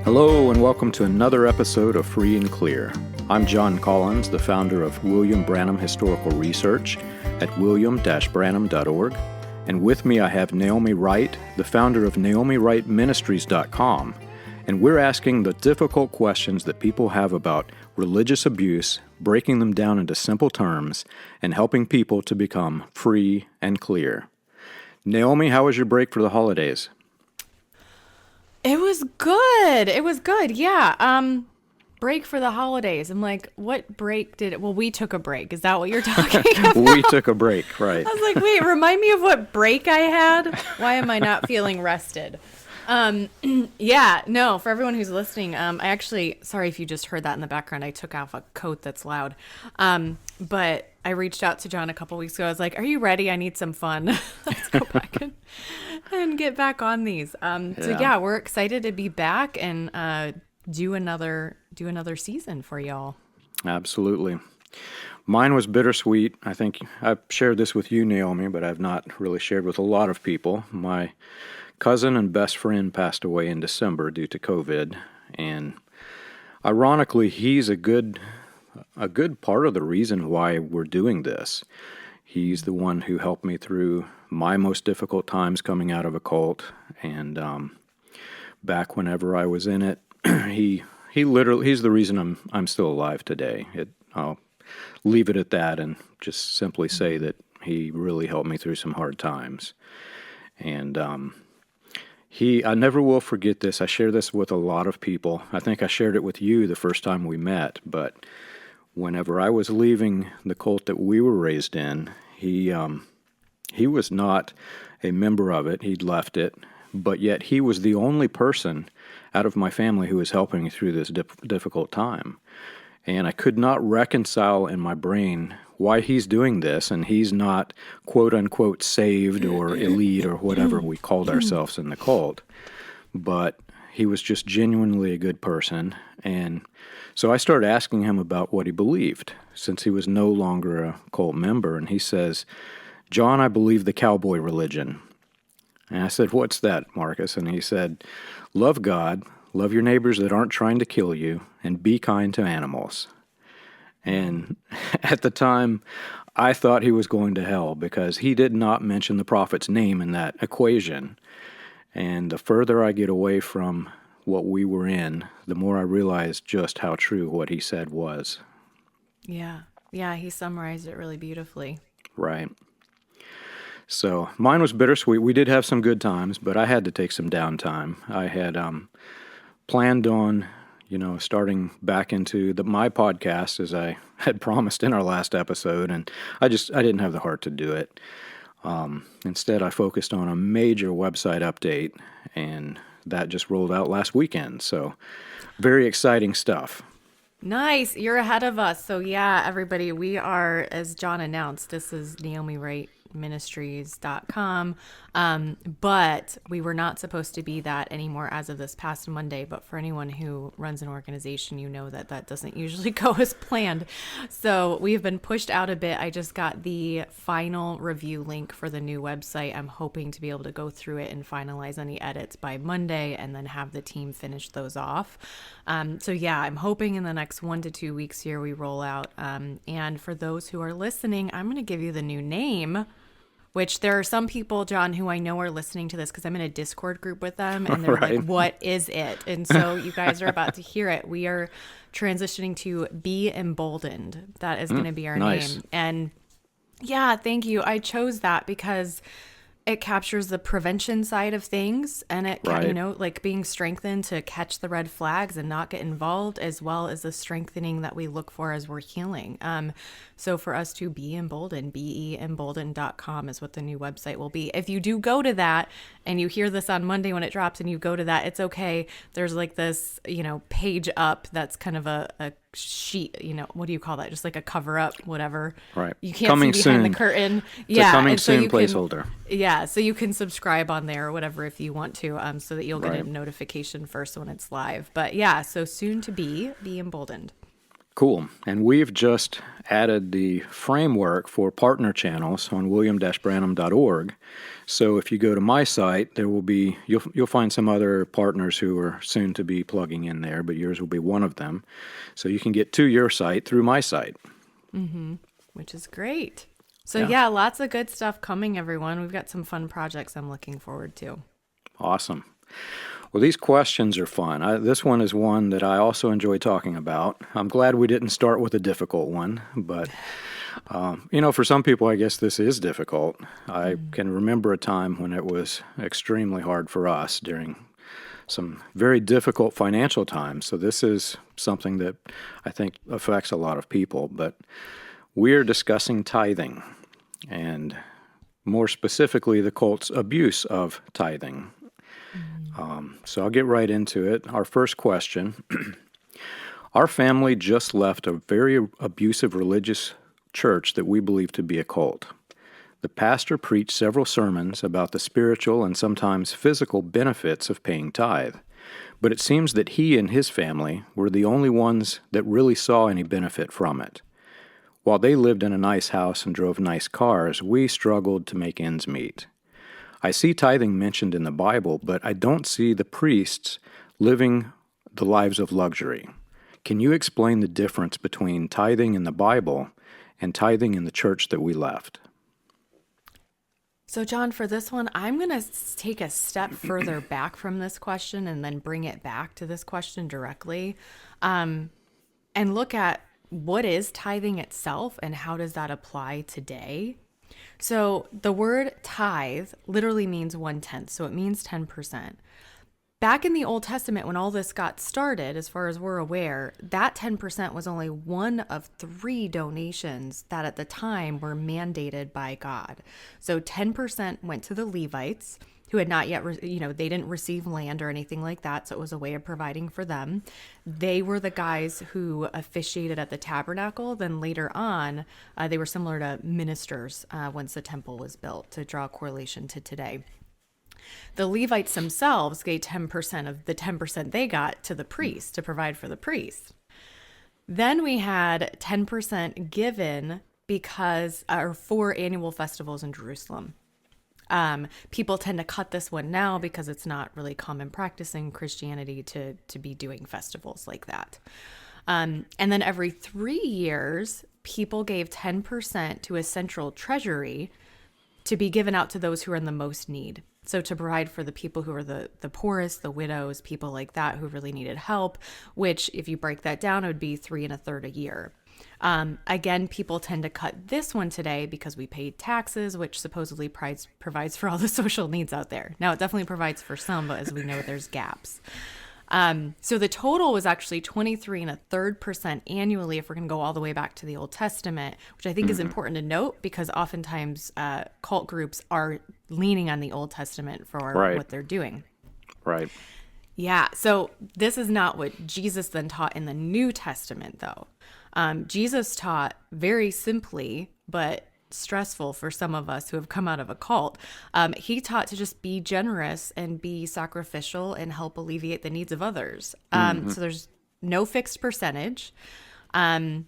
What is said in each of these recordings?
Hello and welcome to another episode of Free and Clear. I'm John Collins, the founder of William Branham Historical Research at william-branham.org. And with me I have Naomi Wright, the founder of NaomiWrightMinistries.com. And we're asking the difficult questions that people have about religious abuse, breaking them down into simple terms, and helping people to become free and clear. Naomi, how was your break for the holidays? It was good. Yeah. Break for the holidays. I'm like, what break did it? Well, we took a break. Is that what you're talking about? We took a break, right. I was like, wait, remind me of what break I had. Why am I not feeling rested? Yeah, no, for everyone who's listening, I actually, sorry if you just heard that in the background. I took off a coat that's loud. But I reached out to John a couple weeks ago. I was like, are you ready? I need some fun. Let's go back and get back on these. So yeah, we're excited to be back and do another season for y'all. Absolutely. Mine was bittersweet. I think I've shared this with you, Naomi, but I've not really shared with a lot of people. My cousin and best friend passed away in December due to COVID, and ironically, he's a good part of the reason why we're doing this. He's the one who helped me through my most difficult times coming out of a cult, and back whenever I was in it, he's the reason I'm still alive today. I'll leave it at that and just simply say that he really helped me through some hard times. And I never will forget this. I share this with a lot of people. I think I shared it with you the first time we met, but whenever I was leaving the cult that we were raised in, he was not a member of it. He'd left it, but yet he was the only person out of my family who was helping me through this difficult time. And I could not reconcile in my brain why he's doing this, and he's not quote-unquote saved or elite or whatever we called ourselves in the cult. But he was just genuinely a good person, and so I started asking him about what he believed, since he was no longer a cult member, and he says, "John, I believe the cowboy religion." And I said, "What's that, Marcus?" And he said, "Love God, love your neighbors that aren't trying to kill you, and be kind to animals." And at the time, I thought he was going to hell because he did not mention the prophet's name in that equation. And the further I get away from what we were in, the more I realize just how true what he said was. Yeah, he summarized it really beautifully. Right. So mine was bittersweet. We did have some good times, but I had to take some downtime. I had planned on starting back into my podcast as I had promised in our last episode, and I didn't have the heart to do it. Instead, I focused on a major website update, and that just rolled out last weekend. So very exciting stuff. Nice. You're ahead of us. So yeah, everybody, we are, as John announced, this is Naomi Wright Ministries.com. But we were not supposed to be that anymore as of this past Monday. But for anyone who runs an organization, you know that doesn't usually go as planned. So we've been pushed out a bit. I just got the final review link for the new website. I'm hoping to be able to go through it and finalize any edits by Monday and then have the team finish those off. So yeah, I'm hoping in the next 1 to 2 weeks here we roll out. And for those who are listening, I'm going to give you the new name, which there are some people, John, who I know are listening to this because I'm in a Discord group with them, and they're right. like, what is it? And so you guys are about to hear it. We are transitioning to beEmboldened. That is going to be our name. And yeah, thank you. I chose that because it captures the prevention side of things, and it, like being strengthened to catch the red flags and not get involved, as well as the strengthening that we look for as we're healing. So for us to be emboldened, beEmboldened.com is what the new website will be. If you do go to that and you hear this on Monday when it drops and you go to that, it's okay. There's like this, page up that's kind of a sheet, what do you call that? Just like a cover up, whatever. Right. You can't see behind soon. the curtain. It's a coming soon placeholder. Yeah. So you can subscribe on there or whatever if you want to, so that you'll get a notification first when it's live. But yeah, so soon to be emboldened. Cool. And we've just added the framework for partner channels on william-branham.org. So if you go to my site, there will be you'll find some other partners who are soon to be plugging in there, but yours will be one of them. So you can get to your site through my site. Which is great. So Yeah. yeah, lots of good stuff coming, everyone. We've got some fun projects I'm looking forward to. Awesome. Well, these questions are fun. This one is one that I also enjoy talking about. I'm glad we didn't start with a difficult one, but for some people, I guess this is difficult. I can remember a time when it was extremely hard for us during some very difficult financial times. So this is something that I think affects a lot of people. But we're discussing tithing, and more specifically, the cult's abuse of tithing. So I'll get right into it. Our first question. Our family just left a very abusive religious church that we believe to be a cult. The pastor preached several sermons about the spiritual and sometimes physical benefits of paying tithe, but it seems that he and his family were the only ones that really saw any benefit from it. While they lived in a nice house and drove nice cars, we struggled to make ends meet. I see tithing mentioned in the Bible, but I don't see the priests living the lives of luxury. Can you explain the difference between tithing in the Bible and tithing in the church that we left? So John, for this one, I'm going to take a step further back from this question and then bring it back to this question directly, and look at what is tithing itself and how does that apply today? So the word tithe literally means 1/10, so it means 10%. Back in the Old Testament, when all this got started, as far as we're aware, that 10% was only one of 3 donations that at the time were mandated by God. So 10% went to the Levites, who had not yet, they didn't receive land or anything like that, so it was a way of providing for them. They were the guys who officiated at the tabernacle. Then later on, they were similar to ministers once the temple was built, to draw a correlation to today. The Levites themselves gave 10% of the 10% they got to the priest to provide for the priest. Then we had 10% given for annual festivals in Jerusalem. People tend to cut this one now because it's not really common practice in Christianity to be doing festivals like that. And then every 3 years, people gave 10% to a central treasury to be given out to those who are in the most need. So to provide for the people who are the poorest, the widows, people like that who really needed help, which if you break that down, it would be 3 1/3 a year. Again, people tend to cut this one today because we paid taxes, which supposedly provides for all the social needs out there. Now, it definitely provides for some, but as we know, there's gaps. So the total was actually 23 1/3% annually if we're going to go all the way back to the Old Testament, which I think is important to note because oftentimes cult groups are leaning on the Old Testament for what they're doing. Right. Yeah, so this is not what Jesus then taught in the New Testament, though. Jesus taught very simply, but stressful for some of us who have come out of a cult. He taught to just be generous and be sacrificial and help alleviate the needs of others. So there's no fixed percentage. And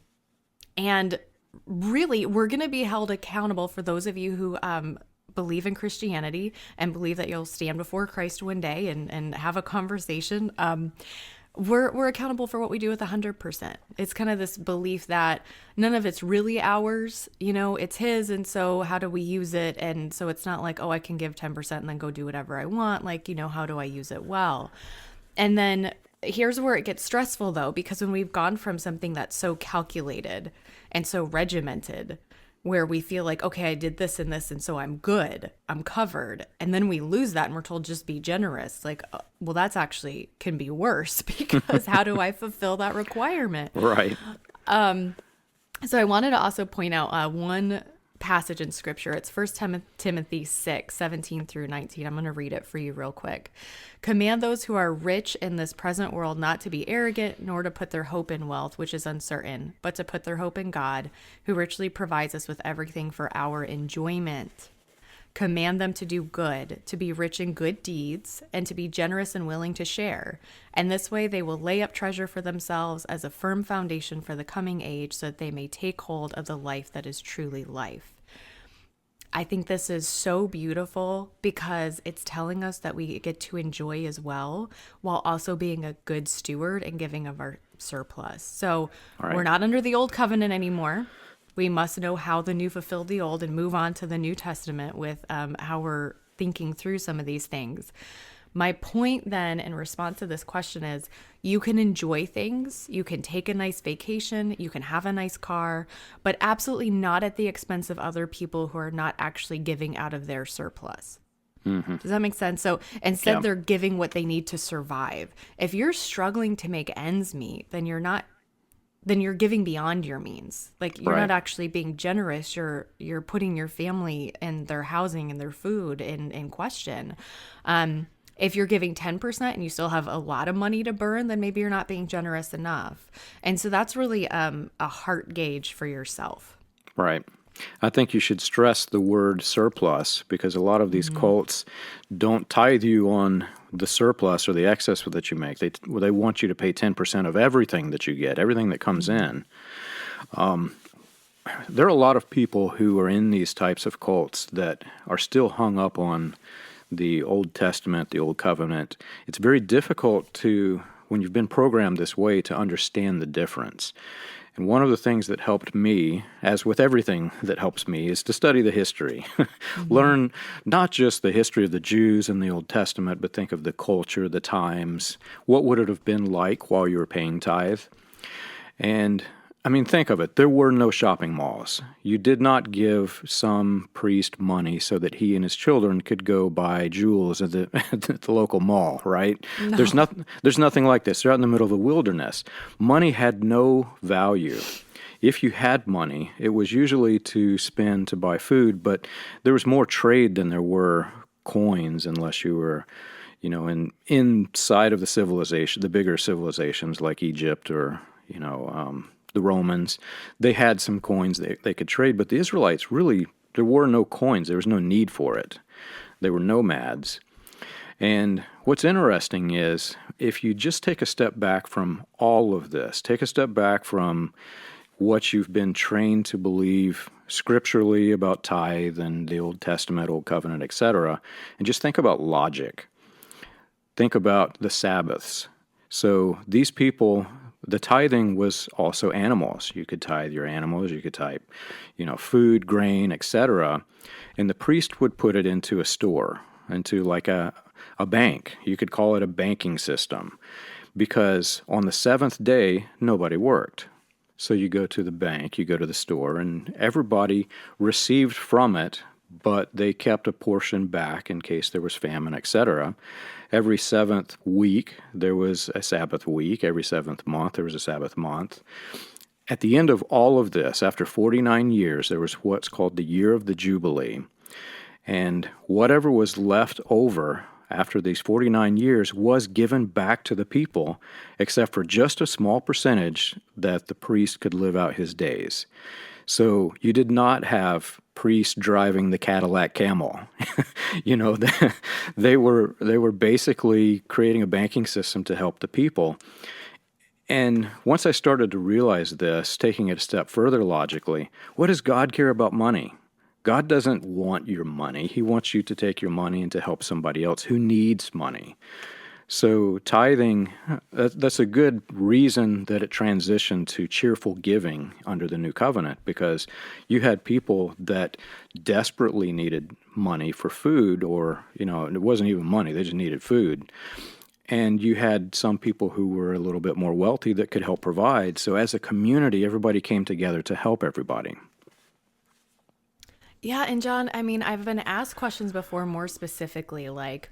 really, we're going to be held accountable for those of you who believe in Christianity and believe that you'll stand before Christ one day and have a conversation. We're accountable for what we do with 100%. It's kind of this belief that none of it's really ours, it's his. And so how do we use it? And so it's not like, oh, I can give 10% and then go do whatever I want. Like, how do I use it well? And then here's where it gets stressful though, because when we've gone from something that's so calculated and so regimented, where we feel like, okay, I did this and this, and so I'm good, I'm covered. And then we lose that and we're told just be generous. Like, well, that's actually can be worse because how do I fulfill that requirement? Right. So I wanted to also point out one passage in scripture. It's 1 Timothy 6:17-19. I'm going to read it for you real quick. Command those who are rich in this present world not to be arrogant, nor to put their hope in wealth, which is uncertain, but to put their hope in God, who richly provides us with everything for our enjoyment. Command them to do good, to be rich in good deeds, and to be generous and willing to share. And this way they will lay up treasure for themselves as a firm foundation for the coming age, so that they may take hold of the life that is truly life. I think this is so beautiful because it's telling us that we get to enjoy as well, while also being a good steward and giving of our surplus. So we're not under the old covenant anymore. We must know how the new fulfilled the old and move on to the New Testament with how we're thinking through some of these things. My point then in response to this question is, you can enjoy things, you can take a nice vacation, you can have a nice car, but absolutely not at the expense of other people who are not actually giving out of their surplus. Mm-hmm. Does that make sense? So instead, they're giving what they need to survive. If you're struggling to make ends meet, then you're giving beyond your means. Like, you're not actually being generous. You're putting your family and their housing and their food in question. If you're giving 10% and you still have a lot of money to burn, then maybe you're not being generous enough. And so that's really a heart gauge for yourself. Right. I think you should stress the word surplus, because a lot of these cults don't tithe you on the surplus or the excess that you make. They want you to pay 10% of everything that you get, everything that comes in. There are a lot of people who are in these types of cults that are still hung up on the Old Testament, the Old Covenant. It's very difficult when you've been programmed this way, to understand the difference. And one of the things that helped me, as with everything that helps me, is to study the history. Learn not just the history of the Jews in the Old Testament, but think of the culture, the times. What would it have been like while you were paying tithe? And I mean, think of it. There were no shopping malls. You did not give some priest money so that he and his children could go buy jewels at the local mall, right? No. There's nothing like this. They're out in the middle of the wilderness. Money had no value. If you had money, it was usually to spend to buy food, but there was more trade than there were coins, unless you were, inside of the civilization, the bigger civilizations like Egypt or, the Romans. They had some coins they could trade, but the Israelites really, there were no coins. There was no need for it. They were nomads. And what's interesting is, if you just take a step back from all of this, take a step back from what you've been trained to believe scripturally about tithe and the Old Testament, Old Covenant, etc., and just think about logic. Think about the Sabbaths. So these people, the tithing was also animals. You could tithe your animals, you could tithe, food, grain, etc. And the priest would put it into a store, into like a bank. You could call it a banking system, because on the seventh day, nobody worked. So you go to the bank, you go to the store, and everybody received from it, but they kept a portion back in case there was famine, etc. Every seventh week, there was a Sabbath week. Every seventh month, there was a Sabbath month. At the end of all of this, after 49 years, there was what's called the year of the Jubilee. And whatever was left over after these 49 years was given back to the people, except for just a small percentage that the priest could live out his days. So you did not have priests driving the Cadillac Camel. They were basically creating a banking system to help the people. And once I started to realize this, taking it a step further logically, what does God care about money? God doesn't want your money. He wants you to take your money and to help somebody else who needs money. So tithing, that's a good reason that it transitioned to cheerful giving under the New Covenant, because you had people that desperately needed money for food, or, it wasn't even money, they just needed food. And you had some people who were a little bit more wealthy that could help provide. So as a community, everybody came together to help everybody. Yeah, and John, I mean, I've been asked questions before, more specifically, like,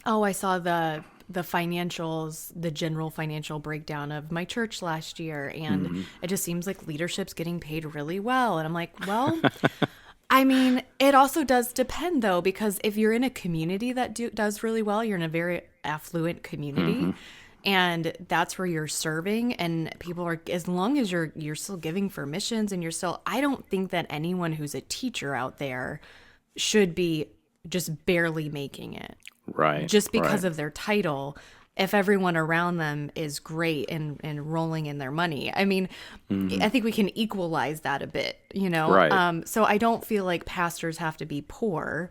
oh, I saw the financials, the general financial breakdown of my church last year, and it just seems like leadership's getting paid really well. And I'm like, well, I mean, it also does depend, though, because if you're in a community that does really well, you're in a very affluent community, and that's where you're serving, and people are, as long as you're still giving for missions, and you're still, I don't think that anyone who's a teacher out there should be just barely making it Right. just because Right. of their title, if everyone around them is great and rolling in their money. I mean, I think we can equalize that a bit, you know? Right. So I don't feel like pastors have to be poor,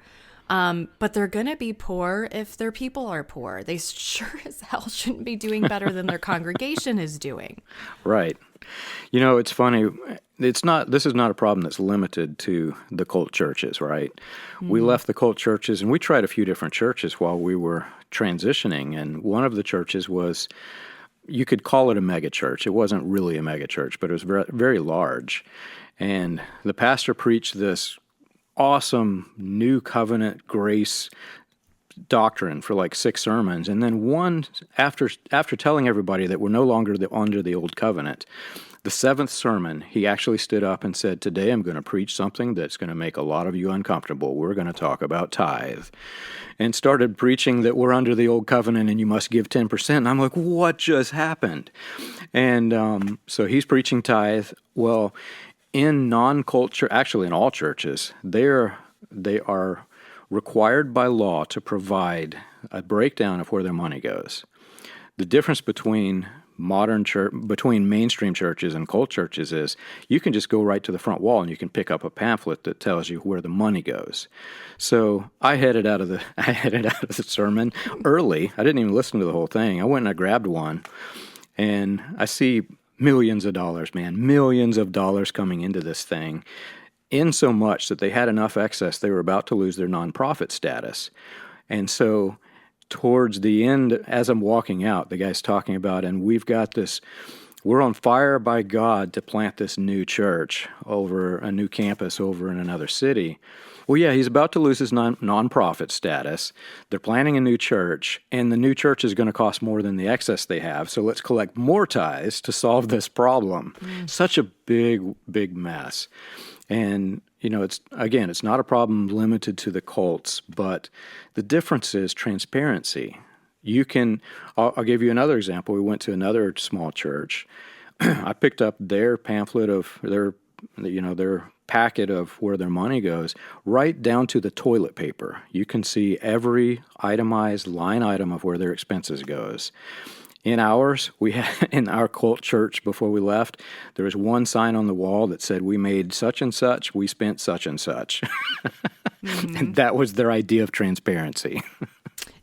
but they're going to be poor if their people are poor. They sure as hell shouldn't be doing better than their congregation is doing. Right. You know, it's funny. This is not a problem that's limited to the cult churches, right? We left the cult churches and we tried a few different churches while we were transitioning. And one of the churches was, you could call it a mega church. It wasn't really a mega church, but it was very, very large. And the pastor preached this awesome new covenant grace doctrine for like 6 sermons, and then one after telling everybody that we're no longer under the old covenant, the 7th sermon he actually stood up and said, "Today I'm going to preach something that's going to make a lot of you uncomfortable. We're going to talk about tithe," and started preaching that we're under the old covenant and you must give 10%. And I'm like, what just happened? And so he's preaching tithe. Well, in non-culture, actually in all churches, they are required by law to provide a breakdown of where their money goes. The difference between between mainstream churches and cult churches is you can just go right to the front wall and you can pick up a pamphlet that tells you where the money goes. So I headed out of the sermon early. I didn't even listen to the whole thing. I went and I grabbed one, and I see millions of dollars, man, millions of dollars coming into this thing, in so much that they had enough excess, they were about to lose their nonprofit status. And so towards the end, as I'm walking out, the guy's talking about, and we're on fire by God to plant this new church over a new campus over in another city. Well, yeah, he's about to lose his nonprofit status. They're planning a new church, and the new church is going to cost more than the excess they have. So let's collect more tithes to solve this problem. Such a big, big mess. And, you know, it's not a problem limited to the cults, but the difference is transparency. I'll give you another example. We went to another small church. I picked up their pamphlet of their packet of where their money goes, right down to the toilet paper. You can see every itemized line item of where their expenses goes. In ours, in our cult church before we left, there was one sign on the wall that said, "We made such and such, we spent such and such." And that was their idea of transparency.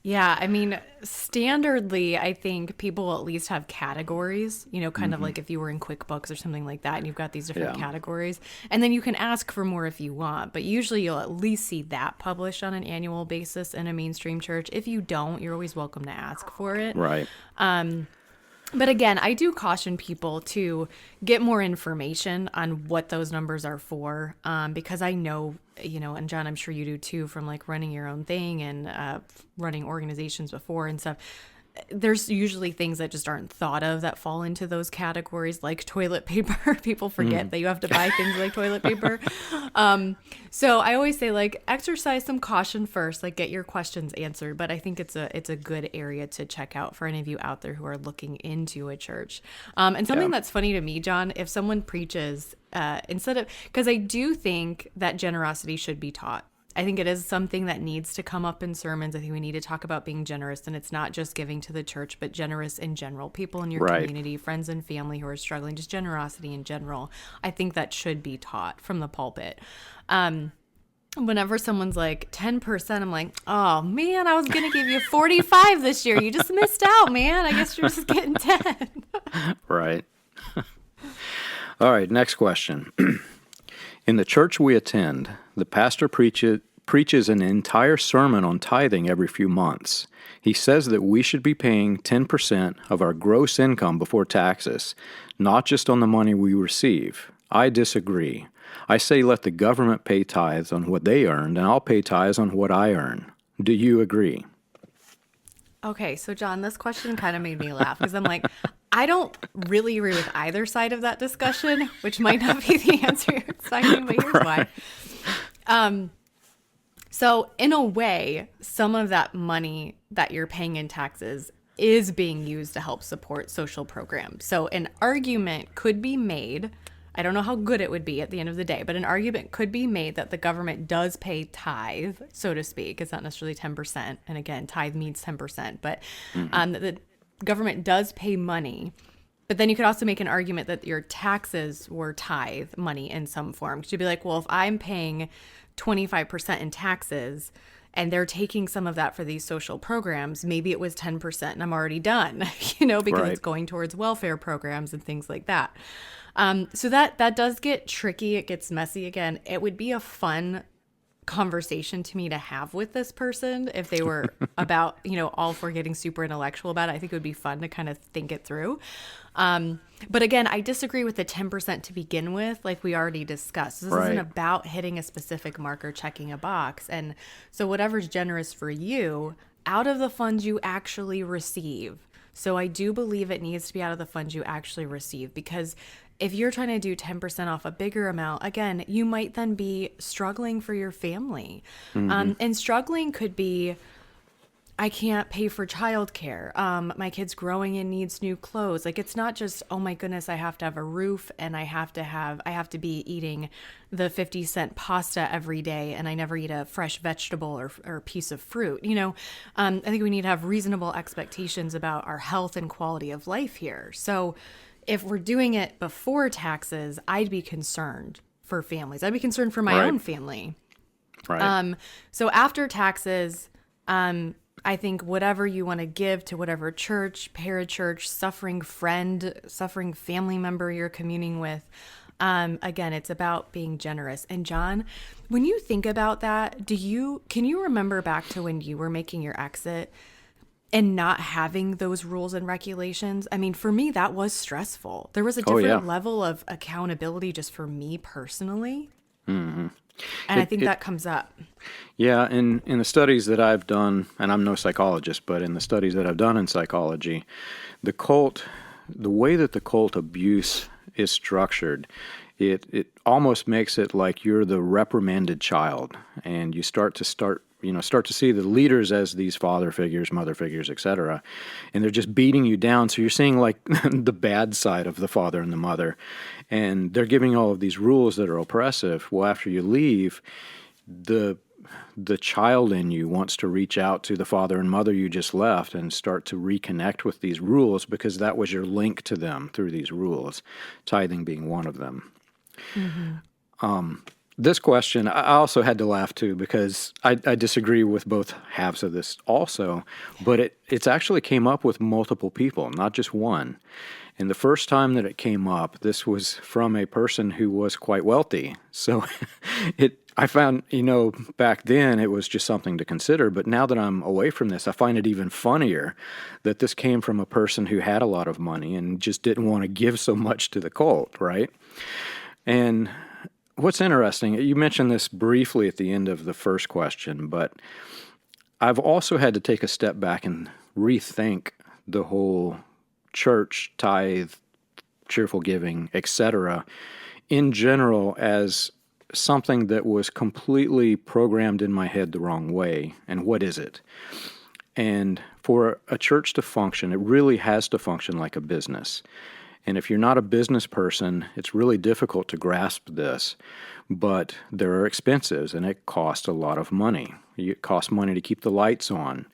Yeah, I mean, standardly, I think people at least have categories, you know, kind of like if you were in QuickBooks or something like that, and you've got these different categories, and then you can ask for more if you want, but usually you'll at least see that published on an annual basis in a mainstream church. If you don't, you're always welcome to ask for it. Right. But again, I do caution people to get more information on what those numbers are for, because I know, you know, and John, I'm sure you do too, from like running your own thing and running organizations before and stuff. There's usually things that just aren't thought of that fall into those categories, like toilet paper. People forget that you have to buy things like toilet paper. So I always say, like, exercise some caution first, like get your questions answered. But I think it's a good area to check out for any of you out there who are looking into a church. And something that's funny to me, John, if someone preaches because I do think that generosity should be taught. I think it is something that needs to come up in sermons. I think we need to talk about being generous, and it's not just giving to the church, but generous in general. People in your community, friends and family who are struggling, just generosity in general. I think that should be taught from the pulpit. Whenever someone's like 10%, I'm like, oh man, I was going to give you 45 this year. You just missed out, man. I guess you're just getting 10. Right. All right, next question. In the church we attend, the pastor preaches an entire sermon on tithing every few months. He says that we should be paying 10% of our gross income before taxes, not just on the money we receive. I disagree. I say let the government pay tithes on what they earned, and I'll pay tithes on what I earn. Do you agree? Okay, so John, this question kind of made me laugh because I'm like, I don't really agree with either side of that discussion, which might not be the answer you're expecting, but here's why. So in a way, some of that money that you're paying in taxes is being used to help support social programs. So an argument could be made I don't know how good it would be at the end of the day, but an argument could be made that the government does pay tithe, so to speak. It's not necessarily 10%. And again, tithe means 10%, but that the government does pay money. But then you could also make an argument that your taxes were tithe money in some form. Because you'd be like, well, if I'm paying 25% in taxes and they're taking some of that for these social programs, maybe it was 10% and I'm already done, because Right. it's going towards welfare programs and things like that. So that does get tricky. It gets messy again. It would be a fun conversation to me to have with this person if they were about, all for getting super intellectual about it. I think it would be fun to kind of think it through. But again, I disagree with the 10% to begin with, like we already discussed. This Right. isn't about hitting a specific mark or checking a box. And so whatever's generous for you out of the funds you actually receive. So I do believe it needs to be out of the funds you actually receive, because if you're trying to do 10% off a bigger amount, again, you might then be struggling for your family. And struggling could be, I can't pay for childcare. My kid's growing and needs new clothes. Like, it's not just, oh my goodness, I have to have a roof and I have to be eating the 50-cent pasta every day and I never eat a fresh vegetable or piece of fruit. I think we need to have reasonable expectations about our health and quality of life here. So if we're doing it before taxes, I'd be concerned for families. I'd be concerned for my Right. own family. Right. So after taxes, I think whatever you want to give to whatever church, parachurch, suffering friend, suffering family member you're communing with, again, it's about being generous. And John, when you think about that, can you remember back to when you were making your exit and not having those rules and regulations? I mean, for me, that was stressful. There was a Oh, different yeah. level of accountability just for me personally. And I think that comes up. Yeah, in the studies that I've done, and I'm no psychologist, but in the studies that I've done in psychology, the way that the cult abuse is structured, it almost makes it like you're the reprimanded child, and you start to see the leaders as these father figures, mother figures, etc., and they're just beating you down. So you're seeing like the bad side of the father and the mother, and they're giving all of these rules that are oppressive. Well, after you leave, the child in you wants to reach out to the father and mother you just left and start to reconnect with these rules, because that was your link to them through these rules, tithing being one of them. This question, I also had to laugh too, because I disagree with both halves of this also, but it's actually came up with multiple people, not just one. And the first time that it came up, this was from a person who was quite wealthy. So I found, back then it was just something to consider, but now that I'm away from this, I find it even funnier that this came from a person who had a lot of money and just didn't want to give so much to the cult, right? And what's interesting, you mentioned this briefly at the end of the first question, but I've also had to take a step back and rethink the whole church, tithe, cheerful giving, etc., in general as something that was completely programmed in my head the wrong way. And what is it? And for a church to function, it really has to function like a business. And if you're not a business person, it's really difficult to grasp this. But there are expenses, and it costs a lot of money. It costs money to keep the lights on.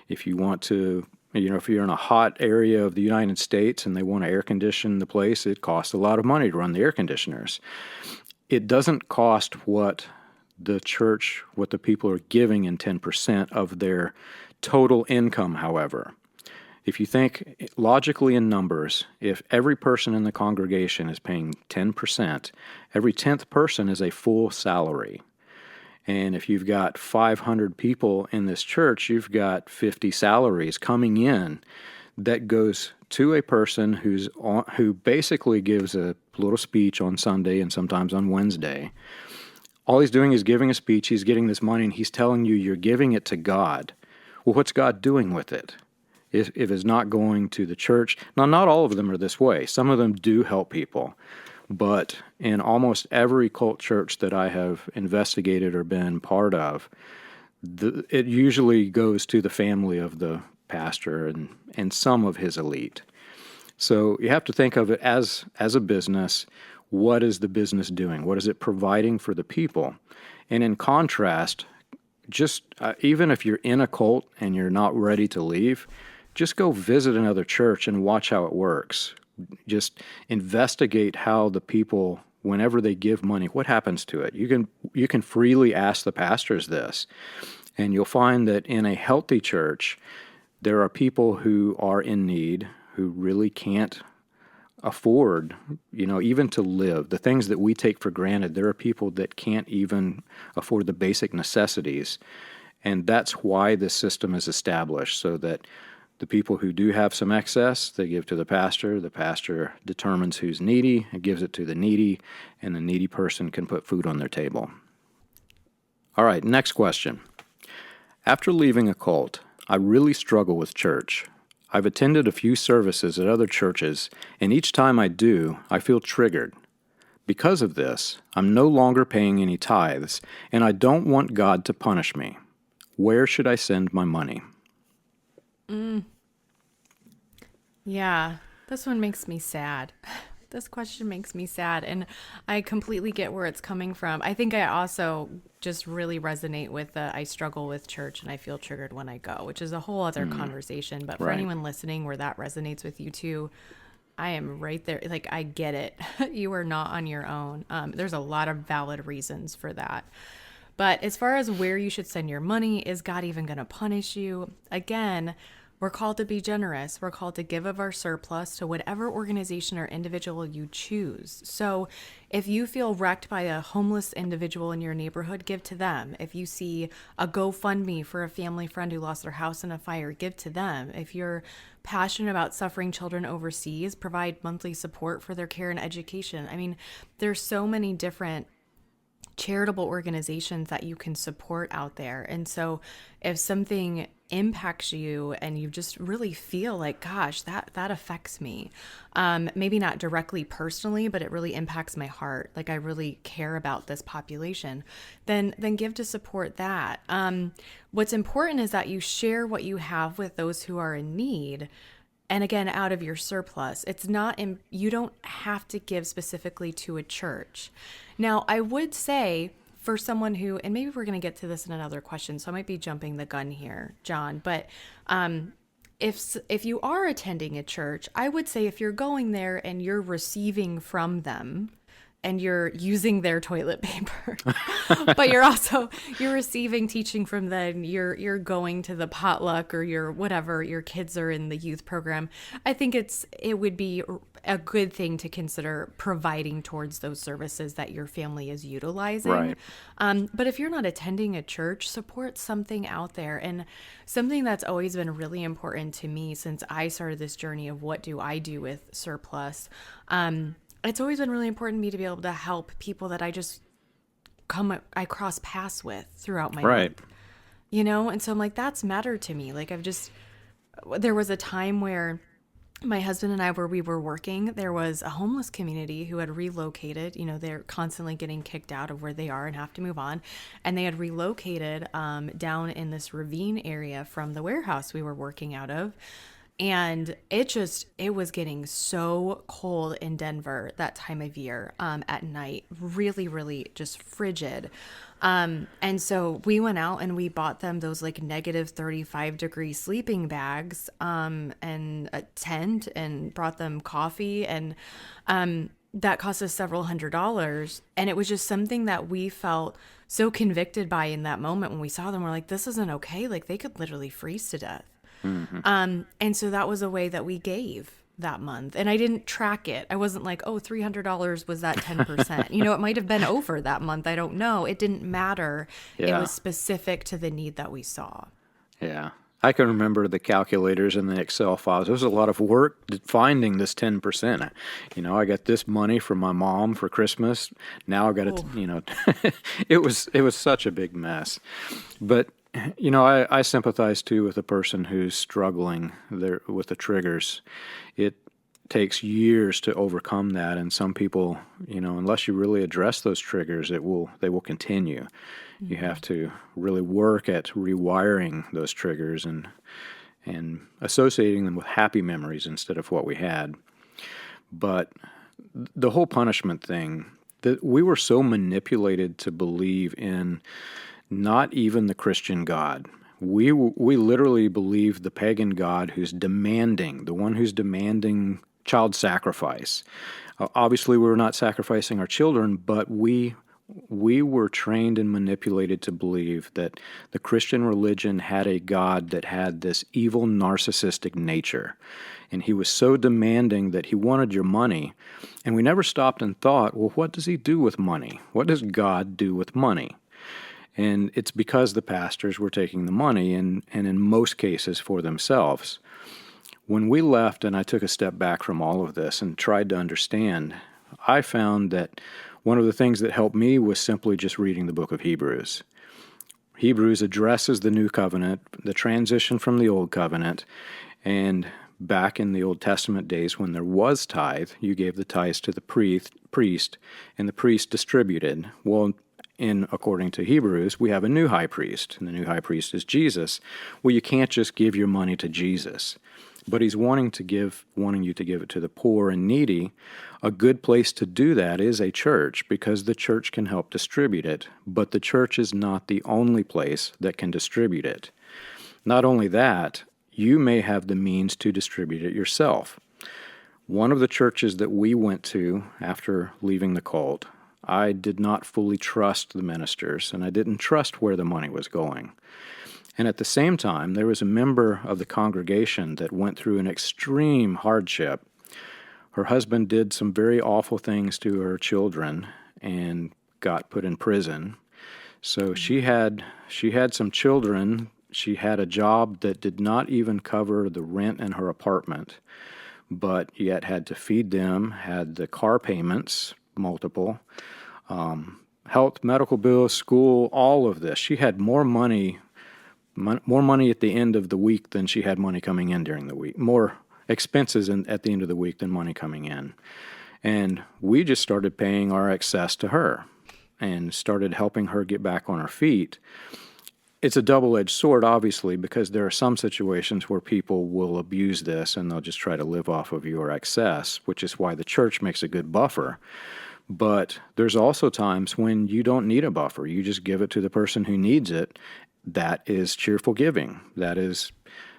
If you want to, if you're in a hot area of the United States and they want to air condition the place, it costs a lot of money to run the air conditioners. It doesn't cost what the people are giving in 10% of their total income, however. If you think logically in numbers, if every person in the congregation is paying 10%, every 10th person is a full salary. And if you've got 500 people in this church, you've got 50 salaries coming in that goes to a person who basically gives a little speech on Sunday and sometimes on Wednesday. All he's doing is giving a speech. He's getting this money, and he's telling you you're giving it to God. Well, what's God doing with it? If it's not going to the church. Now, not all of them are this way. Some of them do help people. But in almost every cult church that I have investigated or been part of, it usually goes to the family of the pastor and some of his elite. So you have to think of it as a business. what is the business doing? What is it providing for the people? And in contrast, just even if you're in a cult and you're not ready to leave, just go visit another church and watch how it works. Just investigate how the people, whenever they give money, what happens to it. You can freely ask the pastors this, and you'll find that in a healthy church, there are people who are in need, who really can't afford, even to live. The things that we take for granted, there are people that can't even afford the basic necessities. And that's why this system is established, so that the people who do have some excess, they give to the pastor determines who's needy, and gives it to the needy, and the needy person can put food on their table. All right, next question. After leaving a cult, I really struggle with church. I've attended a few services at other churches, and each time I do, I feel triggered. Because of this, I'm no longer paying any tithes, and I don't want God to punish me. Where should I send my money? Yeah, this one makes me sad. This question makes me sad, and I completely get where it's coming from. I think I also just really resonate with the I struggle with church and I feel triggered when I go, which is a whole other conversation. But for Right. anyone listening where that resonates with you too, I am right there. Like, I get it. You are not on your own. There's a lot of valid reasons for that. But as far as where you should send your money, is God even going to punish you? Again, we're called to be generous. We're called to give of our surplus to whatever organization or individual you choose. So if you feel wrecked by a homeless individual in your neighborhood, give to them. If you see a GoFundMe for a family friend who lost their house in a fire, give to them. If you're passionate about suffering children overseas, provide monthly support for their care and education. I mean, there's so many different charitable organizations that you can support out there. And so if something impacts you and you just really feel like, gosh, that affects me, maybe not directly personally, but it really impacts my heart, like I really care about this population, then give to support that. What's important is that you share what you have with those who are in need. And again, out of your surplus. It's not, you don't have to give specifically to a church. Now, I would say for someone who, and maybe we're going to get to this in another question, so I might be jumping the gun here, John, but if you are attending a church, I would say if you're going there and you're receiving from them, and you're using their toilet paper, but you're receiving teaching from them, you're going to the potluck, or your kids are in the youth program, I think it would be a good thing to consider providing towards those services that your family is utilizing. Right. But if you're not attending a church, support something out there. And something that's always been really important to me since I started this journey of what do I do with surplus, it's always been really important to me to be able to help people that I cross paths with throughout my Right. life, and so I'm like, that's mattered to me. Like, there was a time where my husband and I, where we were working, there was a homeless community who had relocated. They're constantly getting kicked out of where they are and have to move on. And they had relocated down in this ravine area from the warehouse we were working out of. And it was getting so cold in Denver that time of year at night, really, really just frigid. And so we went out and we bought them those like -35-degree sleeping bags and a tent, and brought them coffee, and that cost us several $100s. And it was just something that we felt so convicted by in that moment when we saw them. We're like, this isn't okay. Like, they could literally freeze to death. Mm-hmm. And so that was a way that we gave that month. And I didn't track it. I wasn't like, oh, $300 was that 10%. It might have been over that month. I don't know. It didn't matter. Yeah. It was specific to the need that we saw. Yeah. I can remember the calculators and the Excel files. There was a lot of work finding this 10%. I got this money from my mom for Christmas. Now I got to, it was such a big mess. But I sympathize too with a person who's struggling there with the triggers. It takes years to overcome that, and some people, unless you really address those triggers, they will continue. Mm-hmm. You have to really work at rewiring those triggers and associating them with happy memories instead of what we had. But the whole punishment thing, that we were so manipulated to believe in not even the Christian God. We literally believe the pagan God who's demanding, the one who's demanding child sacrifice. Obviously, we were not sacrificing our children, but we were trained and manipulated to believe that the Christian religion had a God that had this evil, narcissistic nature. And he was so demanding that he wanted your money. And we never stopped and thought, well, what does he do with money? What does God do with money? And it's because the pastors were taking the money, and in most cases for themselves. When we left and I took a step back from all of this and tried to understand, I found that one of the things that helped me was simply just reading the book of Hebrews. Hebrews addresses the new covenant, the transition from the old covenant, and back in the Old Testament days when there was tithe, you gave the tithes to the priest, and the priest distributed. Well, according to Hebrews, we have a new high priest, and the new high priest is Jesus. Well, you can't just give your money to Jesus, but he's wanting you to give it to the poor and needy. A good place to do that is a church, because the church can help distribute it, but the church is not the only place that can distribute it. Not only that, you may have the means to distribute it yourself. One of the churches that we went to after leaving the cult, I did not fully trust the ministers, and I didn't trust where the money was going. And at the same time, there was a member of the congregation that went through an extreme hardship. Her husband did some very awful things to her children and got put in prison. So she had some children. She had a job that did not even cover the rent in her apartment, but yet had to feed them, had the car payments, multiple, health, medical bills, school, all of this. She had more money at the end of the week than she had money coming in during the week, more expenses at the end of the week than money coming in. And we just started paying our excess to her and started helping her get back on her feet. It's a double-edged sword, obviously, because there are some situations where people will abuse this and they'll just try to live off of your excess, which is why the church makes a good buffer. But there's also times when you don't need a buffer. You just give it to the person who needs it. That is cheerful giving. That is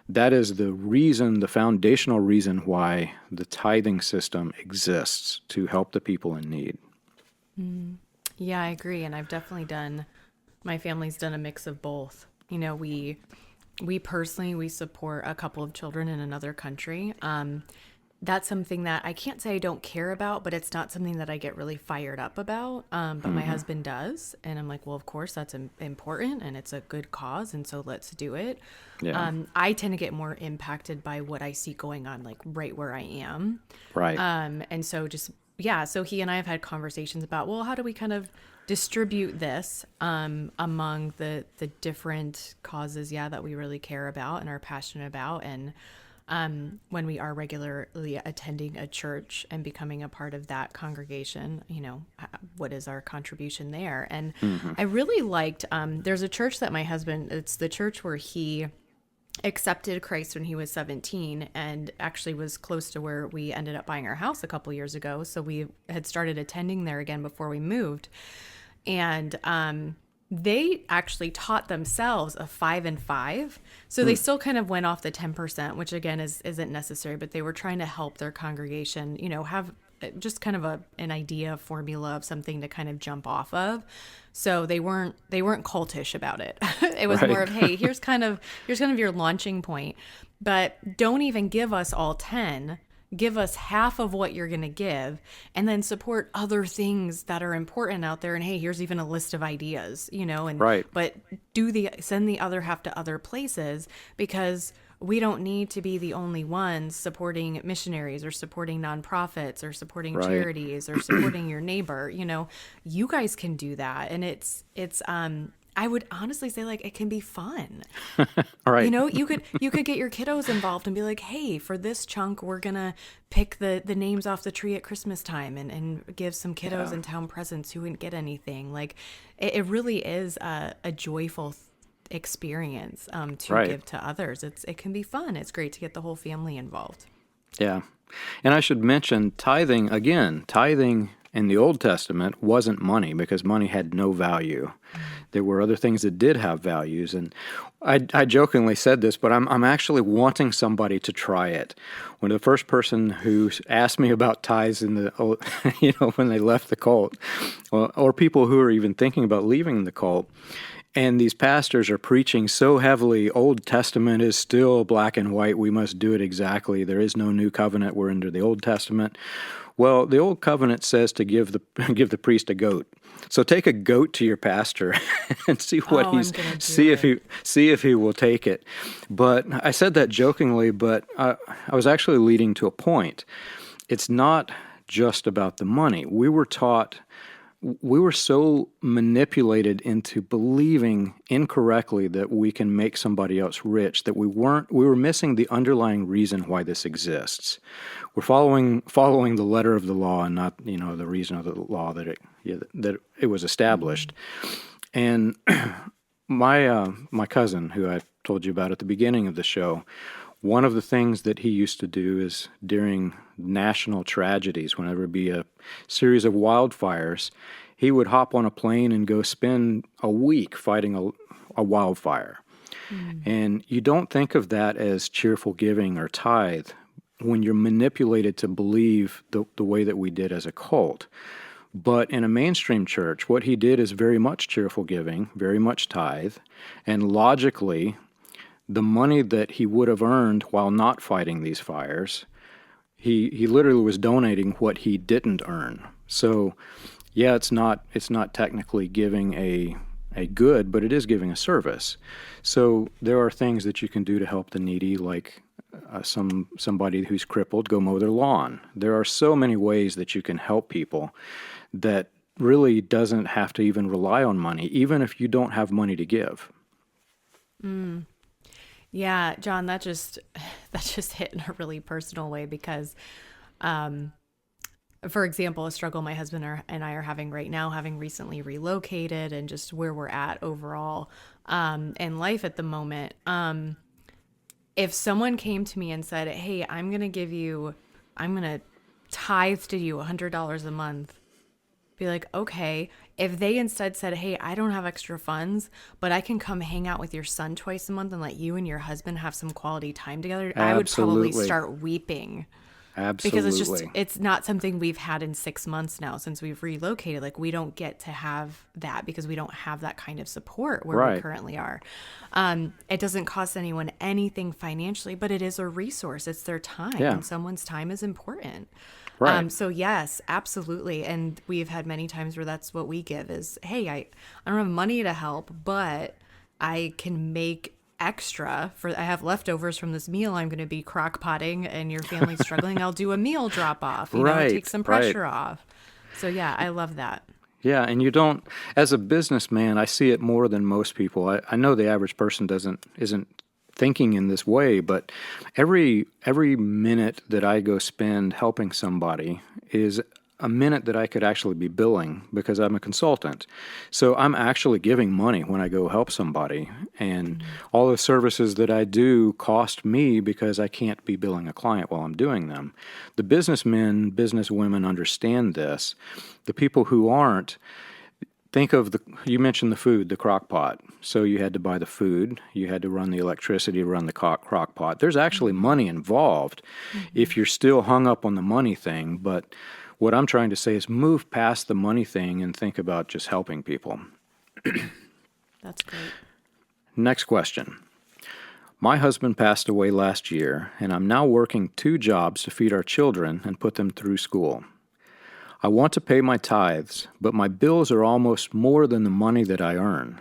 the reason, the foundational reason why the tithing system exists, to help the people in need. Yeah, I agree. And I've definitely my family's done a mix of both. You know, we personally, we support a couple of children in another country. That's something that I can't say I don't care about, but it's not something that I get really fired up about. But my husband does. And I'm like, well, of course, that's important and it's a good cause. And so let's do it. Yeah. I tend to get more impacted by what I see going on, like right where I am. Right. And so so he and I have had conversations about, well, how do we kind of distribute this among the different causes, that we really care about and are passionate about. And when we are regularly attending a church and becoming a part of that congregation, what is our contribution there? And I really liked, there's a church that my husband, it's the church where he accepted Christ when he was 17 and actually was close to where we ended up buying our house a couple years ago. So we had started attending there again before we moved. And they actually taught themselves a 5 and 5. So they still kind of went off the 10%, which again isn't necessary, but they were trying to help their congregation, have just kind of an idea, formula of something to kind of jump off of. So they weren't cultish about it. It was more of, hey, here's kind of your launching point, but don't even give us all 10. Give us half of what you're going to give, and then support other things that are important out there. And hey, here's even a list of ideas, and but send the other half to other places, because we don't need to be the only ones supporting missionaries or supporting nonprofits or supporting charities or supporting your neighbor. You guys can do that. And it's I would honestly say, like, it can be fun. All right. You could get your kiddos involved and be like, hey, for this chunk, we're going to pick the names off the tree at Christmas time and give some kiddos in town presents who wouldn't get anything. Like, it really is a joyful experience to give to others. It can be fun. It's great to get the whole family involved. Yeah. And I should mention tithing, again, tithing in the Old Testament wasn't money because money had no value. There were other things that did have values. And I jokingly said this, but I'm actually wanting somebody to try it. When the first person who asked me about tithes in the, when they left the cult, or people who are even thinking about leaving the cult, and these pastors are preaching so heavily, Old Testament is still black and white, we must do it exactly. There is no new covenant, we're under the Old Testament. Well, the Old Covenant says to give the priest a goat. So take a goat to your pastor and see what if he will take it. But I said that jokingly, but I was actually leading to a point. It's not just about the money. We were so manipulated into believing incorrectly that we can make somebody else rich that we were missing the underlying reason why this exists. We're following the letter of the law and not, the reason of the law that it was established. And my cousin, who I told you about at the beginning of the show, one of the things that he used to do is during national tragedies, whenever it be a series of wildfires, he would hop on a plane and go spend a week fighting a wildfire. And you don't think of that as cheerful giving or tithe when you're manipulated to believe the way that we did as a cult. But in a mainstream church, what he did is very much cheerful giving, very much tithe, and logically, the money that he would have earned while not fighting these fires, he literally was donating what he didn't earn. So, yeah, it's not technically giving a good, but it is giving a service. So there are things that you can do to help the needy, like somebody who's crippled, go mow their lawn. There are so many ways that you can help people that really doesn't have to even rely on money, even if you don't have money to give. Yeah, John, that just hit in a really personal way because, for example, a struggle my husband and I are having right now, having recently relocated and just where we're at overall in life at the moment. If someone came to me and said, "Hey, I'm going to tithe to you $100 a month," be like, okay. If they instead said, "Hey, I don't have extra funds, but I can come hang out with your son twice a month and let you and your husband have some quality time together," I would probably start weeping. Absolutely. Because it's not something we've had in 6 months now since we've relocated. Like, we don't get to have that because we don't have that kind of support where we currently are. It doesn't cost anyone anything financially, but it is a resource. It's their time. Yeah. And someone's time is important. Right. So yes, absolutely. And we've had many times where that's what we give is, "Hey, I don't have money to help, but I can make extra I have leftovers from this meal I'm going to be crock potting and your family's struggling. I'll do a meal drop off, take some pressure off." So yeah, I love that. Yeah, and you don't, as a businessman, I see it more than most people. I know the average person isn't thinking in this way, but every minute that I go spend helping somebody is a minute that I could actually be billing because I'm a consultant. So I'm actually giving money when I go help somebody. And all the services that I do cost me because I can't be billing a client while I'm doing them. The businessmen, businesswomen understand this. The people who aren't, think of you mentioned the food, the crock pot. So you had to buy the food, you had to run the electricity to run the crock pot. There's actually money involved if you're still hung up on the money thing, but what I'm trying to say is move past the money thing and think about just helping people. That's great. Next question. My husband passed away last year, and I'm now working 2 jobs to feed our children and put them through school. I want to pay my tithes, but my bills are almost more than the money that I earn.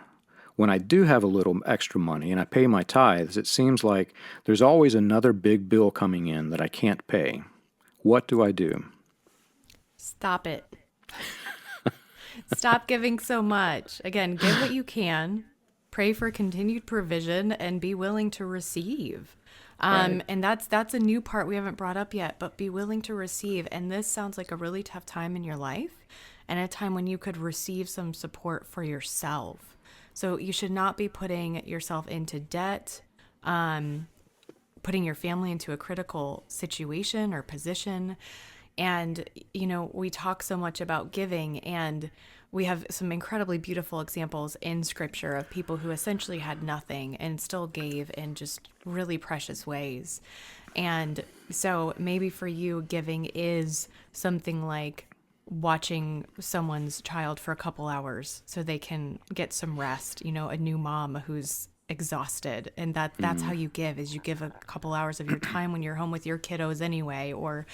When I do have a little extra money and I pay my tithes, it seems like there's always another big bill coming in that I can't pay. What do I do? Stop it. Stop giving so much. Again, give what you can, pray for continued provision, and be willing to receive. And that's a new part we haven't brought up yet, but be willing to receive. And this sounds like a really tough time in your life and a time when you could receive some support for yourself. So you should not be putting yourself into debt putting your family into a critical situation or position. And, we talk so much about giving, and we have some incredibly beautiful examples in scripture of people who essentially had nothing and still gave in just really precious ways. And so maybe for you, giving is something like watching someone's child for a couple hours so they can get some rest, a new mom who's exhausted, and that's how you give, is you give a couple hours of your time when you're home with your kiddos anyway, or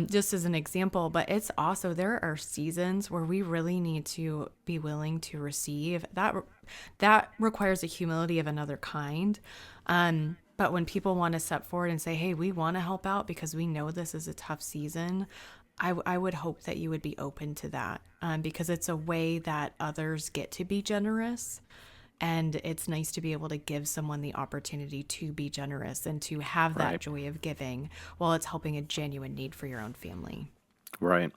just as an example. But it's also, there are seasons where we really need to be willing to receive. That requires a humility of another kind. But when people want to step forward and say, hey, we want to help out because we know this is a tough season, I would hope that you would be open to that, because it's a way that others get to be generous. And it's nice to be able to give someone the opportunity to be generous and to have that Right. joy of giving while it's helping a genuine need for your own family. Right.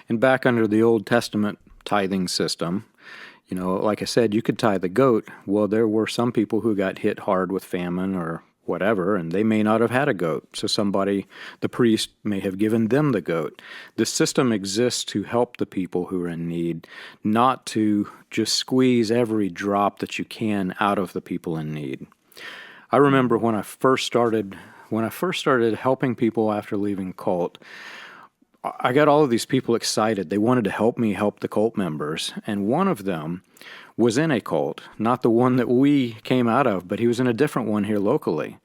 And back under the Old Testament tithing system, like I said, you could tithe a goat. Well, there were some people who got hit hard with famine or whatever, and they may not have had a goat. So the priest may have given them the goat. The system exists to help the people who are in need, not to just squeeze every drop that you can out of the people in need. I remember when I first started helping people after leaving cult, I got all of these people excited. They wanted to help me help the cult members. And one of them was in a cult, not the one that we came out of, but he was in a different one here locally.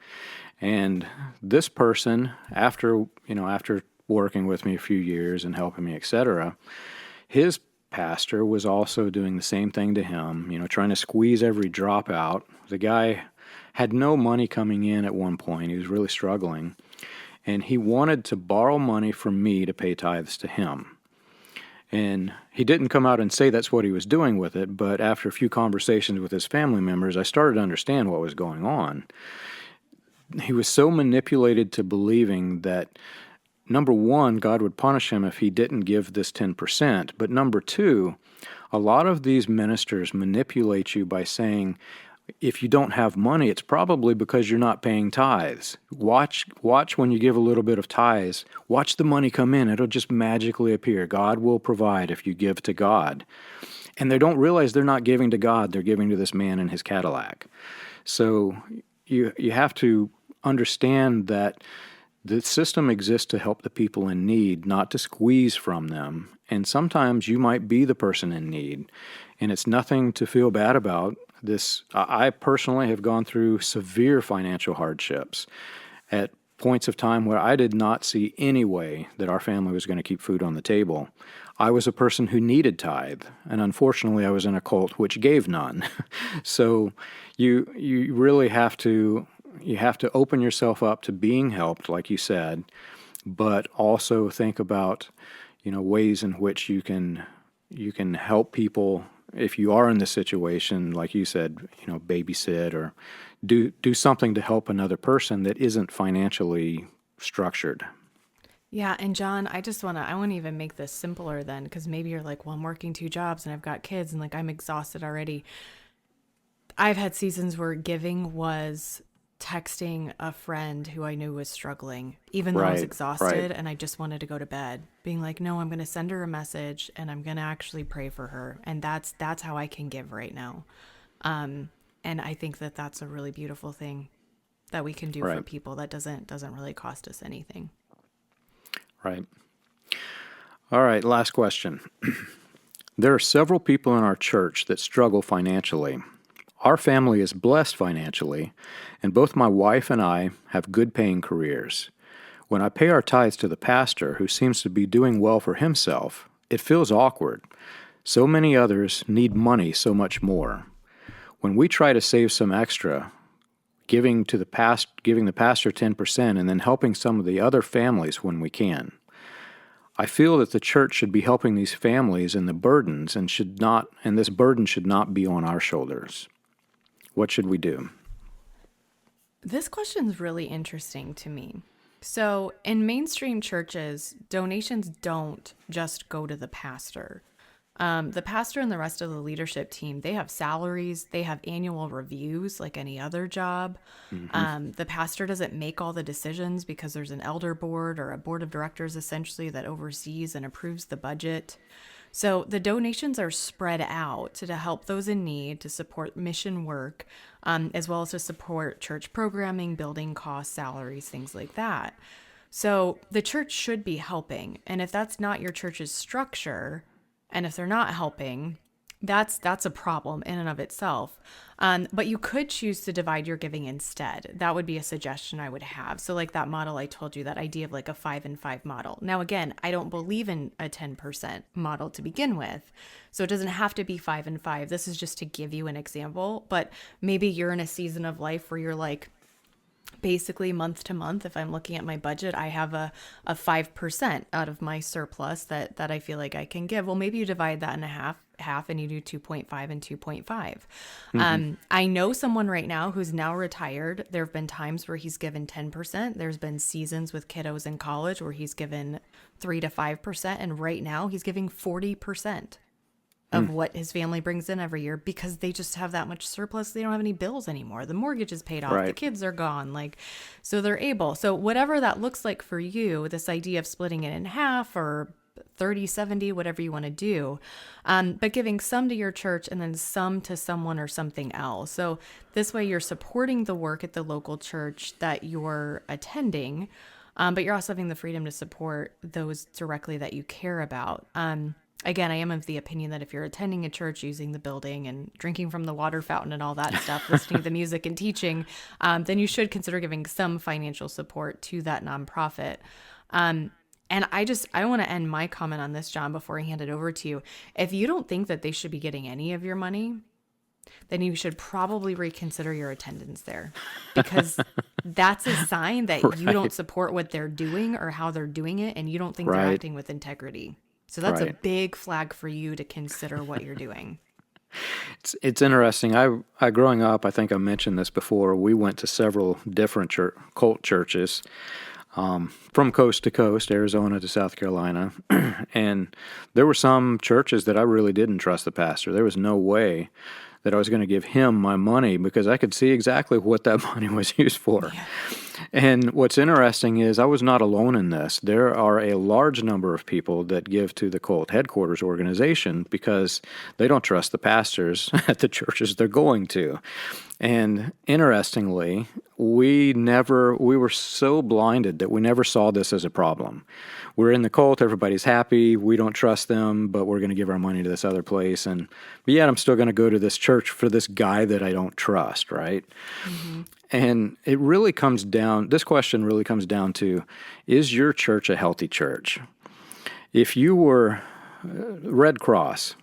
And this person, after working with me a few years and helping me, etc., his pastor was also doing the same thing to him, trying to squeeze every drop out. The guy had no money coming in at one point. He was really struggling. And he wanted to borrow money from me to pay tithes to him. And he didn't come out and say that's what he was doing with it, but after a few conversations with his family members, I started to understand what was going on. He was so manipulated to believing that, number one, God would punish him if he didn't give this 10%, but number two, a lot of these ministers manipulate you by saying, if you don't have money, it's probably because you're not paying tithes. Watch when you give a little bit of tithes. Watch the money come in. It'll just magically appear. God will provide if you give to God. And they don't realize they're not giving to God. They're giving to this man in his Cadillac. So you have to understand that the system exists to help the people in need, not to squeeze from them. And sometimes you might be the person in need. And it's nothing to feel bad about. I personally have gone through severe financial hardships at points of time where I did not see any way that our family was going to keep food on the table. I was a person who needed tithe, and unfortunately I was in a cult which gave none. So you really have to open yourself up to being helped, like you said, but also think about ways in which you can help people. If you are in this situation, like you said, babysit or do something to help another person that isn't financially structured. Yeah, and John, I want to even make this simpler then, because maybe you're like, well, I'm working 2 jobs and I've got kids and like I'm exhausted already. I've had seasons where giving was texting a friend who I knew was struggling, even though I was Right, exhausted right, and I just wanted to go to bed, being like, no, I'm going to send her a message and I'm going to actually pray for her. And that's how I can give right now. And I think that that's a really beautiful thing that we can do for right, people that doesn't really cost us anything. right. All right, last question. There are several people in our church that struggle financially. Our family is blessed financially, and both my wife and I have good paying careers. When I pay our tithes to the pastor, who seems to be doing well for himself, it feels awkward. So many others need money so much more. When we try to save some extra, giving the pastor 10% and then helping some of the other families when we can, I feel that the church should be helping these families and this burden should not be on our shoulders. What should we do? This question is really interesting to me. So, in mainstream churches, donations don't just go to the pastor. The pastor and the rest of the leadership team, they have salaries, they have annual reviews like any other job. The pastor doesn't make all the decisions because there's an elder board or a board of directors essentially that oversees and approves the budget. So the donations are spread out to help those in need, to support mission work, as well as to support church programming, building costs, salaries, things like that. So the church should be helping. And if that's not your church's structure, and if they're not helping, that's a problem in and of itself. But you could choose to divide your giving instead. That would be a suggestion I would have. So like that model I told you, that idea of like a 5 and 5 model. Now, again, I don't believe in a 10% model to begin with. So it doesn't have to be 5 and 5. This is just to give you an example. But maybe you're in a season of life where you're like, basically month to month, if I'm looking at my budget, I have a 5% out of my surplus that I feel like I can give. Well, maybe you divide that in half and you do 2.5 and 2.5. I know someone right now who's now retired. There have been times where he's given 10%. There's been seasons with kiddos in college where he's given 3 to 5%. And right now he's giving 40% of what his family brings in every year because they just have that much surplus. They don't have any bills anymore. The mortgage is paid off. Right. The kids are gone. So they're able. So whatever that looks like for you, this idea of splitting it in half or 30-70, whatever you want to do, but giving some to your church and then some to someone or something else. So this way you're supporting the work at the local church that you're attending, but you're also having the freedom to support those directly that you care about. Again, I am of the opinion that if you're attending a church, using the building and drinking from the water fountain and all that stuff, listening to the music and teaching, then you should consider giving some financial support to that nonprofit. And I want to end my comment on this, John, before I hand it over to you. If you don't think that they should be getting any of your money, then you should probably reconsider your attendance there, because that's a sign that you don't support what they're doing or how they're doing it, and you don't think they're acting with integrity. So that's a big flag for you to consider what you're doing. It's interesting. I growing up, I think I mentioned this before, we went to several different cult churches from coast to coast, Arizona to South Carolina. And there were some churches that I really didn't trust the pastor. There was no way that I was going to give him my money because I could see exactly what that money was used for. Yeah. And what's interesting is I was not alone in this. There are a large number of people that give to the cult headquarters organization because they don't trust the pastors at the churches they're going to. And interestingly, we were so blinded that we never saw this as a problem. We're in the cult, everybody's happy, we don't trust them, but we're going to give our money to this other place. But yet I'm still going to go to this church for this guy that I don't trust, right? Mm-hmm. And it really comes down, this question really comes down to, is your church a healthy church? If you were Red Cross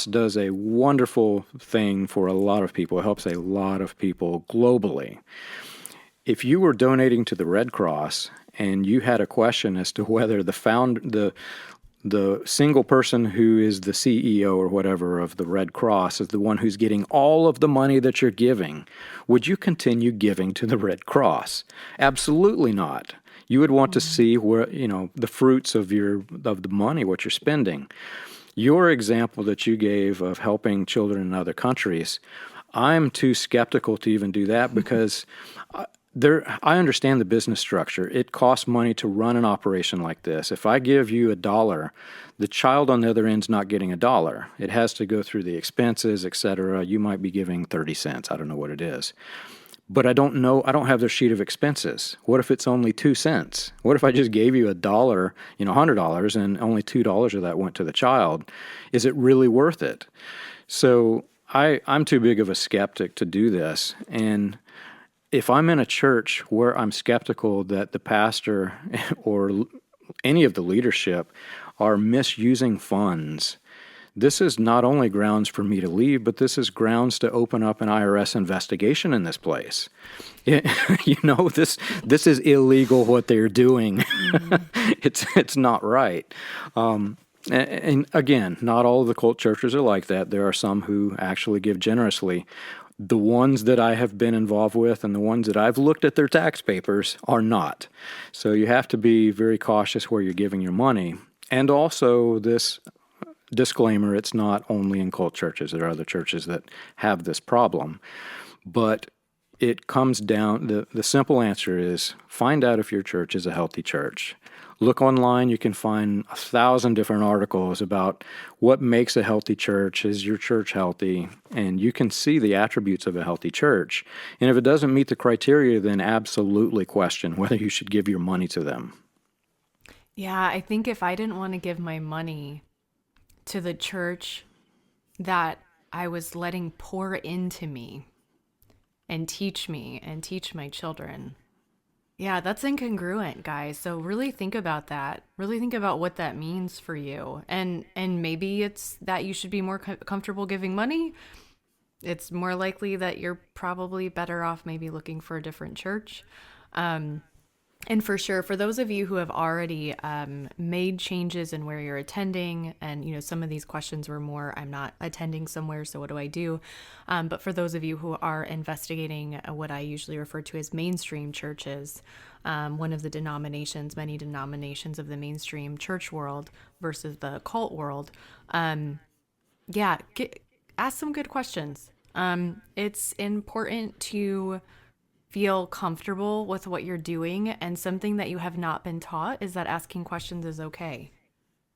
does a wonderful thing for a lot of people. It helps a lot of people globally. If you were donating to the Red Cross and you had a question as to whether the single person who is the CEO or whatever of the Red Cross is the one who's getting all of the money that you're giving, would you continue giving to the Red Cross? Absolutely not. You would want to see where, the fruits of the money, what you're spending. Your example that you gave of helping children in other countries, I'm too skeptical to even do that because I understand the business structure. It costs money to run an operation like this. If I give you $1, the child on the other end's not getting $1. It has to go through the expenses, etc. You might be giving 30 cents. I don't know what it is. But I don't have their sheet of expenses. What if it's only 2 cents? What if I just gave you $1, $100, and only $2 of that went to the child? Is it really worth it? So I'm too big of a skeptic to do this. And if I'm in a church where I'm skeptical that the pastor or any of the leadership are misusing funds, this is not only grounds for me to leave, but this is grounds to open up an IRS investigation in this place. This is illegal what they're doing. Mm-hmm. It's not right. And again, not all of the cult churches are like that. There are some who actually give generously. The ones that I have been involved with and the ones that I've looked at their tax papers are not. So you have to be very cautious where you're giving your money. And also this disclaimer, it's not only in cult churches. There are other churches that have this problem. But it comes down, the simple answer is find out if your church is a healthy church. Look online, you can find 1,000 different articles about what makes a healthy church. Is your church healthy? And you can see the attributes of a healthy church. And if it doesn't meet the criteria, then absolutely question whether you should give your money to them. Yeah, I think if I didn't want to give my money to the church that I was letting pour into me and teach my children, yeah, that's incongruent, guys. So really think about that. Really think about what that means for you. And maybe it's that you should be more comfortable giving money. It's more likely that you're probably better off maybe looking for a different church. And for sure, for those of you who have already made changes in where you're attending, and some of these questions were more, I'm not attending somewhere, so what do I do? But for those of you who are investigating what I usually refer to as mainstream churches, one of the many denominations of the mainstream church world versus the cult world, ask some good questions. It's important to feel comfortable with what you're doing, and something that you have not been taught is that asking questions is okay.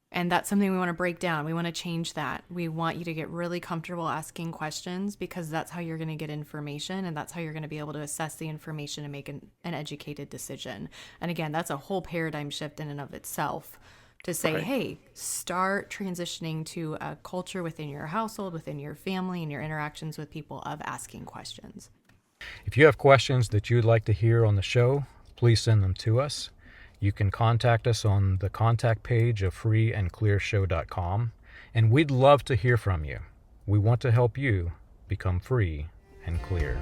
And that's something we want to break down. We want to change that. We want you to get really comfortable asking questions, because that's how you're going to get information, and that's how you're going to be able to assess the information and make an educated decision. And again, that's a whole paradigm shift in and of itself, to say, right, hey, start transitioning to a culture within your household, within your family, and your interactions with people of asking questions. If you have questions that you'd like to hear on the show, please send them to us. You can contact us on the contact page of freeandclearshow.com, and we'd love to hear from you. We want to help you become free and clear.